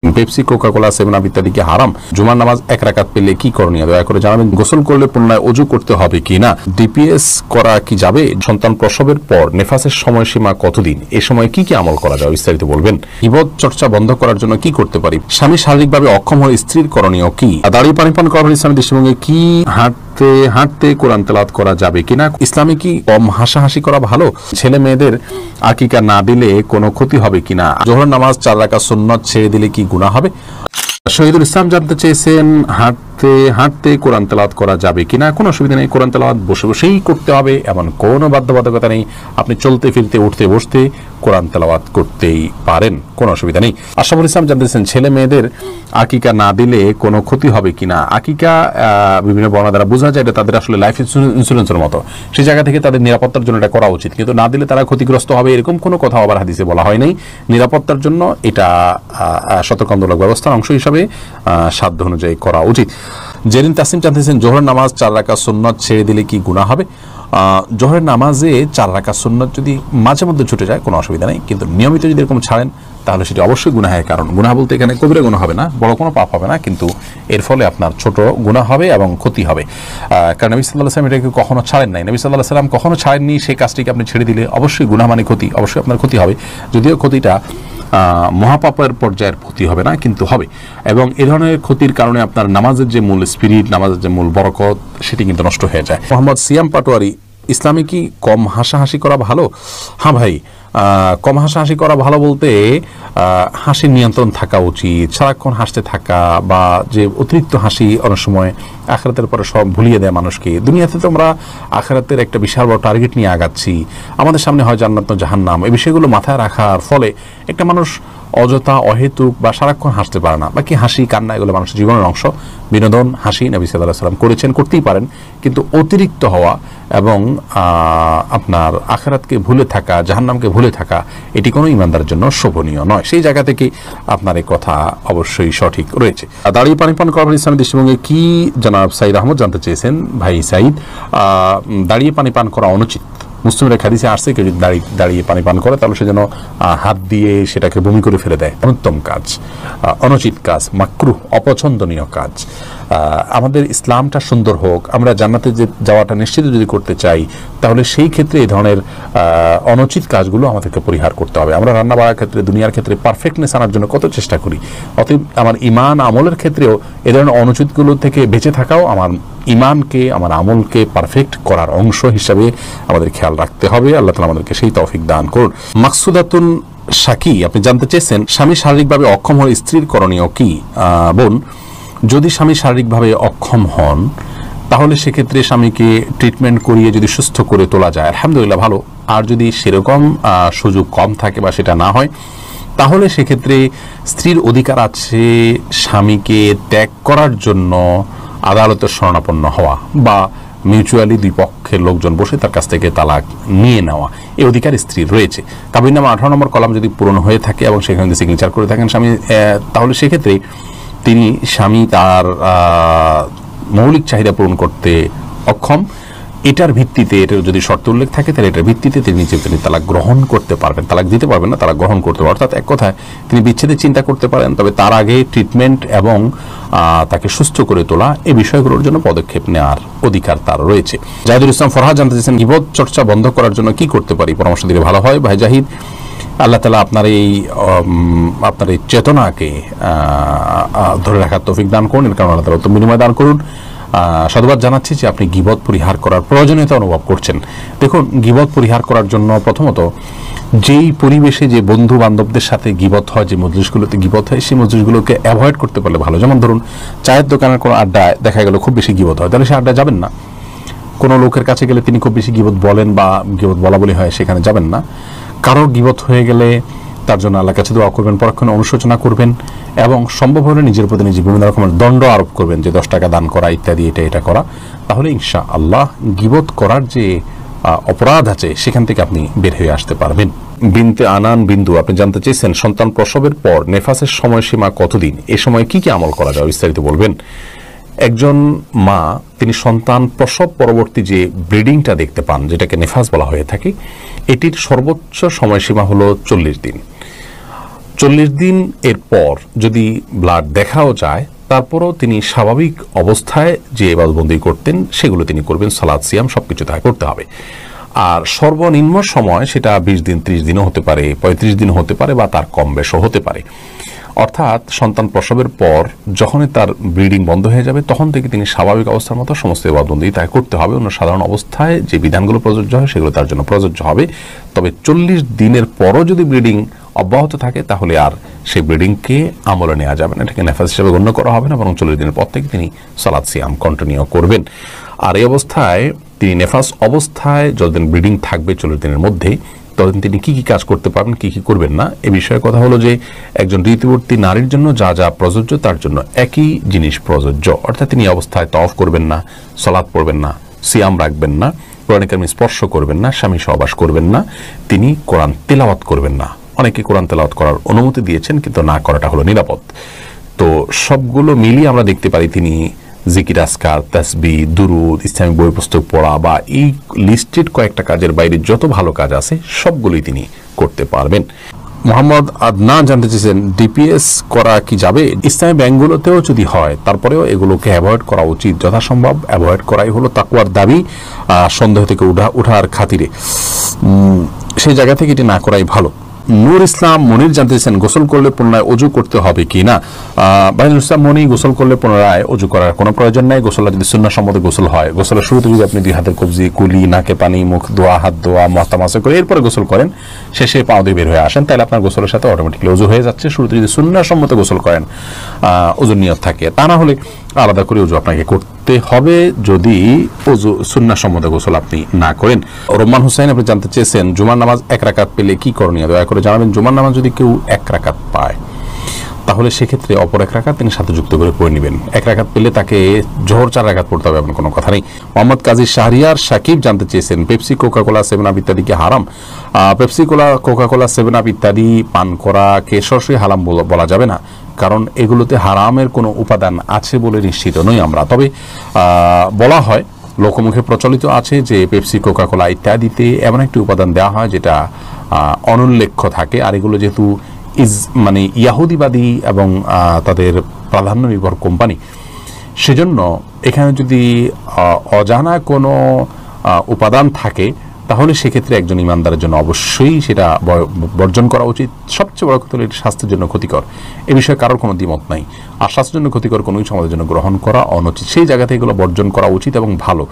Pepsi, Coca কোলা, 7 up ইত্যাদি কি হারাম? জুমার নামাজ 1 রাকাত পেলে কি করণীয় দয়া করে জানাবেন। গোসল করলে পুনরায় ওযু করতে হবে কিনা? ডিপিএস করা কি যাবে? সন্তান প্রসবের পর নেফাসের সময়সীমা কতদিন? এই সময় কি কি আমল করা যায় বিস্তারিত বলবেন। গীবত চর্চা বন্ধ করার জন্য কি করতে পারি? স্বামী শারীরিকভাবে অক্ষম হলে স্ত্রীর করণীয় কি? দাঁড়িয়ে পানি পান করার ইসলামী দৃষ্টিভঙ্গি কি? হাঁটতে কোরআন তেলাওয়াত করা যাবে কিনা? ইসলামে কি কম হাসাহাসি করা ভালো? ছেলে মেয়েদের আকিকা না দিলে কোনো ক্ষতি হবে কিনা? জোহর নামাজ 4 রাকাত সুন্নত ছেড়ে দিলে কি গুনাহ হবে? শহীদুল ইসলাম জানতে চেয়েছেন হাঁটতে কোরআন তেলাওয়াত করা যাবে কিনা? কোনো অসুবিধা নেই, কোরআন তেলাওয়াত বসে বসেই করতে হবে, এমন কোনো বাধ্যবাধকতা নেই। আপনি চলতে ফিরতে উঠতে বসতে কোরআন তেলাওয়াত করতেই পারেন, কোনো অসুবিধা নেই। আশরাফুল ইসলাম জানতে চেয়েছেন ছেলে মেয়েদের আকিকা না দিলে কোনো ক্ষতি হবে কিনা? আকিকা বিভিন্ন বর্ণনা দ্বারা বোঝা যায় এটা তাদের আসলে লাইফ ইন্স্যুরেন্সের মতো, সেই জায়গা থেকে তাদের নিরাপত্তার জন্য এটা করা উচিত, কিন্তু না দিলে তারা ক্ষতিগ্রস্ত হবে এরকম কোনো কথা আবার হাদিসে বলা হয় নাই। নিরাপত্তার জন্য এটা সতর্কতামূলক ব্যবস্থার অংশ হিসাবে সাধ্য অনুযায়ী করা উচিত। জেরিন তাসিম জানতেছেন জোহরের নামাজ 4 রাকাত সুন্নত ছেড়ে দিলে কি গুনাহ হবে? জোহরের নামাজে 4 রাকাত সুন্নত যদি মাঝে মধ্যে ছুটে যায় কোনো অসুবিধা নেই, কিন্তু নিয়মিত যদি এরকম ছাড়েন তাহলে সেটি অবশ্যই গুনাহের কারণ। গুনাহ বলতে এখানে কবিরা গুনাহ হবে না, বড় কোনো পাপ হবে না, কিন্তু এর ফলে আপনার ছোট গুনাহ হবে এবং ক্ষতি হবে। কারণ নবী সাল্লাল্লাহু আলাইহি ওয়াসাল্লাম এটাকে কখনো ছাড়েন নাই। নবী সাল্লাল্লাহু আলাইহি ওয়াসাল্লাম কখনো ছাড়েননি, সেই কাজটিকে আপনি ছেড়ে দিলে অবশ্যই গুনাহ মানে ক্ষতি, অবশ্যই আপনার ক্ষতি হবে। যদিও ক্ষতিটা মহাপাপের পর্যায়ের ক্ষতি হবে না, কিন্তু হবে। এবং এ ধরনের ক্ষতির কারণে আপনার নামাজের যে মূল স্পিরিট, নামাজের যে মূল বরকত, সেটি কিন্তু নষ্ট হয়ে যায়। মোহাম্মদ সিয়াম পাটোয়ারি, ইসলামে কি কম হাসাহাসি করা ভালো? হ্যাঁ ভাই, কম হাসাহাসি করা ভালো বলতে হাসির নিয়ন্ত্রণ থাকা উচিত। সারাক্ষণ হাসতে থাকা বা যে অতিরিক্ত হাসি অনেক সময় আখিরাতের পরে সব ভুলিয়ে দেয় মানুষকে। দুনিয়াতে তো আমরা আখিরাতের একটা বিশাল বড় টার্গেট নিয়ে আগাচ্ছি, আমাদের সামনে হয় জান্নাত না জাহান্নাম, এই বিষয়গুলো মাথায় রাখার ফলে একটা মানুষ অযথা অহেতুক বা সারাক্ষণ হাসতে পারে না। বাকি হাসি কান্না এগুলো মানুষের জীবনের অংশ, বিনোদন হাসি নবী সাল্লাল্লাহু আলাইহি ওয়াসাল্লাম করেছেন, করতেই পারেন, কিন্তু অতিরিক্ত হওয়া এবং আপনার আখিরাতকে ভুলে থাকা, জাহান্নামকে ভুলে থাকা, এটি কোনো ইমানদারের জন্য শোভনীয় নয়। সেই জায়গা থেকে আপনার এই কথা অবশ্যই সঠিক রয়েছে। দাঁড়িয়ে পানি পান করার ইসলামী দৃষ্টিভঙ্গি কি? জনাব সাইদ আহমদ জানতে চেয়েছেন। ভাই সাইদ, দাঁড়িয়ে পানি পান করা অনুচিত। মুসলিমের হাদিসে আসছে কেউ যদি দাঁড়িয়ে পানি পান করে তাহলে সে যেন হাত দিয়ে সেটাকে বমি করে ফেলে দেয়। অনুত্তম কাজ, অনুচিত কাজ, মাকরুহ, অপছন্দনীয় কাজ। আমাদের ইসলামটা সুন্দর হোক, আমরা জান্নাতে যে যাওয়াটা নিশ্চিত যদি করতে চাই, তাহলে সেই ক্ষেত্রে এই ধরনের অনুচিত কাজগুলো আমাদেরকে পরিহার করতে হবে। আমরা রান্না বাড়ার ক্ষেত্রে, দুনিয়ার ক্ষেত্রে পারফেক্টনেস আনার জন্য কত চেষ্টা করি, অতএব আমার ইমান আমলের ক্ষেত্রেও এ ধরনের অনুচিতগুলো থেকে বেঁচে থাকাও আমার ইমানকে, আমার আমলকে পারফেক্ট করার অংশ হিসাবে আমাদের খেয়াল রাখতে হবে। আল্লাহ তাআলা আমাদেরকে সেই তৌফিক দান করুন। মাকসুদাতুন শাকি, আপনি জানতে চেয়েছেন স্বামী শারীরিকভাবে অক্ষম হলে স্ত্রীর করণীয় কি? বোন, যদি স্বামী শারীরিকভাবে অক্ষম হন তাহলে সেক্ষেত্রে স্বামীকে ট্রিটমেন্ট করিয়ে যদি সুস্থ করে তোলা যায় আলহামদুলিল্লাহ ভালো। আর যদি সেরকম সুযোগ কম থাকে বা সেটা না হয়, তাহলে সেক্ষেত্রে স্ত্রীর অধিকার আছে স্বামীকে ত্যাগ করার জন্য আদালতের শরণাপন্ন হওয়া বা মিউচুয়ালি দুই পক্ষের লোকজন বসে তার কাছ থেকে তালাক নিয়ে নেওয়া, এই অধিকার স্ত্রীর রয়েছে। কাবিননামা 18 নম্বর কলাম যদি পূরণ হয়ে থাকে এবং সেখানে যদি সিগনেচার করে থাকেন স্বামী, তাহলে সেক্ষেত্রে স্বামী তার মৌলিক চাহিদা পূরণ করতে অক্ষম, এটার ভিত্তিতে, এটার যদি শর্ত উল্লেখ থাকে তাহলে এটার ভিত্তিতে তিনি তালাক গ্রহণ করতে পারবেন। তালাক দিতে পারবেন না, তালাক গ্রহণ করতে পারবেন। অর্থাৎ এক কথায় তিনি বিচ্ছেদের চিন্তা করতে পারেন, তবে তার আগে ট্রিটমেন্ট এবং তাকে সুস্থ করে তোলা, এই বিষয়গুলোর জন্য পদক্ষেপ নেওয়ার অধিকার তার রয়েছে। জাহিদুল ইসলাম ফরহাদ জানতে চেয়েছেন গীবত চর্চা বন্ধ করার জন্য কি করতে পারি? পরামর্শ দিলে ভালো হয়। ভাই জাহিদ, আল্লাহ তাআলা আপনার এই চেতনাকে ধরে রাখার তৌফিক দান করুন, এর কারণে আল্লাহ তাআলা উত্তম বিনিময় দান করুন। সাধুবাদ জানাচ্ছি যে আপনি গীবত পরিহার করার প্রয়োজনীয়তা অনুভব করছেন। দেখুন, গীবত পরিহার করার জন্য প্রথমত যেই পরিবেশে, যে বন্ধু বান্ধবদের সাথে গীবত হয়, যে মজলিসগুলোতে গীবত হয়, সেই মজলিসগুলোকে অ্যাভয়েড করতে পারলে ভালো। যেমন ধরুন, চায়ের দোকানের কোনো আড্ডায় দেখা গেল খুব বেশি গীবত হয়, তাহলে সে আড্ডায় যাবেন না। কোনো লোকের কাছে গেলে তিনি খুব বেশি গীবত বলেন বা গীবত বলা বলি হয়, সেখানে যাবেন না। কারো গীবত হয়ে গেলে তার জন্য আল্লাহর কাছে দোয়া করবেন, পরক্ষণে অনুশোচনা করবেন এবং সম্ভব হলে নিজের প্রতি নিজে বিভিন্ন রকমের দণ্ড আরোপ করবেন, যে 10 টাকা দান করা ইত্যাদি, এটা করা। তাহলে ইনশাআল্লাহ গীবত করার যে অপরাধ আছে সেখান থেকে আপনি বের হয়ে আসতে পারবেন। বিনতে আনান বিন্দু, আপনি জানতে চেয়েছেন সন্তান প্রসবের পর নেফাসের সময়সীমা কতদিন? এ সময় কি কি আমল করা যায় বিস্তারিত বলবেন। একজন মা, তিনি সন্তান প্রসব পরবর্তী যে ব্লিডিংটা দেখতে পান, যেটাকে নেফাস বলা হয়ে থাকে, এটির সর্বোচ্চ সময়সীমা হলো 40 দিন। 40 দিন এর পর যদি ব্লাড দেখাও যায়, তারপরও তিনি স্বাভাবিক অবস্থায় যে ইবাদতবন্দি করতেন সেগুলো তিনি করবেন, সালাত সিয়াম সবকিছু তাকে করতে হবে। আর সর্বনিম্ন সময় সেটা 20 দিন 30 দিনও হতে পারে, 35 দিনও হতে পারে, বা তার কম বেশও হতে পারে। অর্থাৎ সন্তান প্রসবের পর যখনই তার ব্লিডিং বন্ধ হয়ে যাবে তখন থেকে তিনি স্বাভাবিক অবস্থার মতো সমস্ত ইবাদতবন্দি তাকে করতে হবে। অন্য সাধারণ অবস্থায় যে বিধানগুলো প্রযোজ্য হয় সেগুলো তার জন্য প্রযোজ্য হবে। তবে 40 দিনের পরও যদি ব্লিডিং অব্যাহত থাকে তাহলে আর সেই ব্লিডিংকে আমলে নেওয়া যাবে না, এটাকে নেফাস হিসেবে গণ্য করা হবে না, বরং 40 দিনের পর থেকে তিনি সালাত সিয়াম কন্টিনিউ করবেন। আর এই অবস্থায় তিনি নেফাস অবস্থায় যতদিন ব্লিডিং থাকবে 40 দিনের মধ্যে, ততদিন তিনি কি কি কাজ করতে পারবেন, কি কি করবেন না, এ বিষয়ে কথা হলো যে একজন ঋতুবর্তী নারীর জন্য যা যা প্রযোজ্য তার জন্য একই জিনিস প্রযোজ্য। অর্থাৎ তিনি অবস্থায় তওয়াফ করবেন না, সালাত পড়বেন না, সিয়াম রাখবেন না, কোরআন কারীম স্পর্শ করবেন না, স্বামী সহবাস করবেন না, তিনি কোরআন তেলাওয়াত করবেন না। অনেকে কোরআন তেলাওয়াত করার অনুমতি দিয়েছেন, কিন্তু না করাটা হলো নিরাপদ। তো সবগুলো মিলিয়ে আমরা দেখতে পারি তিনি জিকির, আসকার, তাসবিহ, দুরুদ, ইসলামিক বই পুস্তক পড়া বা এই লিস্টেড কয়েকটা কাজের বাইরে যত ভালো কাজ আছে সবগুলোই তিনি করতে পারবেন। মোহাম্মদ আদনান জানতে চেয়েছেন, ডিপিএস করা কি যাবে? ইসলামী ব্যাংকগুলোতেও যদি হয় তারপরেও এগুলোকে অ্যাভয়েড করা উচিত, যথাসম্ভব অ্যাভয়েড করাই হলো তাকওয়ার দাবি। সন্দেহ থেকে ওঠার খাতিরে সেই জায়গা থেকে এটি না করাই ভালো। নূর ইসলাম মনির জানতে চেয়েছেন, গোসল করলে পুনরায় অজু করতে হবে কি না? নূর ইসলাম মনি, গোসল করলে পুনরায় অজু করার কোনো প্রয়োজন নাই। গোসলটা যদি সুন্নাহ সম্মত গোসল হয়, গোসলের শুরুতে যদি আপনি 2 হাতের কবজি, কুলি, নাকে পানি, মুখ ধোয়া, হাত ধোয়া, মাথা মাসা করে এরপরে গোসল করেন, শেষে পা দিয়ে বের হয়ে আসেন, তাহলে আপনার গোসলের সাথে অটোমেটিকলি অজু হয়ে যাচ্ছে। শুরুতে যদি সুন্নাহ সম্মত গোসল করেন, অজুর নিয়ত থাকে, তা না হলে আলাদা করে অজু আপনাকে করতে হবে যদি অজু সুন্নাহ সম্মত গোসল আপনি না করেন। রোমান হুসাইন আপনি জানতে চেয়েছেন, জুমার নামাজ 1 রাকাত পেলে কি করণীয়, দয়া করে জানাবেন। জুমার নামাজ যদি কেউ 1 রাকাত পায় তাহলে সেক্ষেত্রে অপর 1 রাকাত তিনি সাথে যুক্ত করে পড়ে নেবেন। 1 রাকাত পেলে তাকে জোহর 4 রাকাত পড়তে হবে, এমন কোনো কথা নেই। মোহাম্মদ কাজী শাহরিয়ার সাকিব জানতে চেয়েছেন, পেপসি, কোকাকোলা, 7 আপ ইত্যাদি কি হারাম? পেপসি, কোকাকোলা, 7 আপ ইত্যাদি পান করাকে সরাসরি হারাম বলা যাবে না, কারণ এগুলোতে হারামের কোনো উপাদান আছে বলে নিশ্চিত নই আমরা। তবে বলা হয়, লোকমুখে প্রচলিত আছে যে পেপসি, কোকাকোলা ইত্যাদিতে এমন একটি উপাদান দেওয়া হয় যেটা অনুল্লেখ্য থাকে। আর এগুলো যেহেতু মানে ইয়াহুদিবাদী এবং তাদের প্রাধান্য নির্ভর কোম্পানি, সেজন্য এখানে যদি অজানা কোনো উপাদান থাকে তাহলে সেক্ষেত্রে একজন ইমানদারের জন্য অবশ্যই সেটা বর্জন করা উচিত। সবচেয়ে বড় কথা হলো এটি স্বাস্থ্যের জন্য ক্ষতিকর, এ বিষয়ে কারোর কোনো দ্বিমত নাই। আর স্বাস্থ্যের জন্য ক্ষতিকর কোনো কিছু আমাদের জন্য গ্রহণ করা অনুচিত, সেই জায়গা থেকে এগুলো বর্জন করা উচিত এবং ভালো।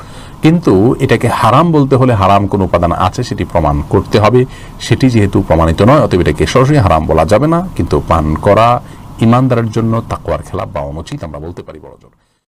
কিন্তু এটাকে হারাম বলতে হলে হারাম কোনো উপাদান আছে সেটি প্রমাণ করতে হবে, সেটি যেহেতু প্রমাণিত নয় অতএব এটাকে সরাসরি হারাম বলা যাবে না, কিন্তু পান করা ইমানদারের জন্য তাকওয়ার খেলাফ বা অনুচিত আমরা বলতে পারি বড়জোর।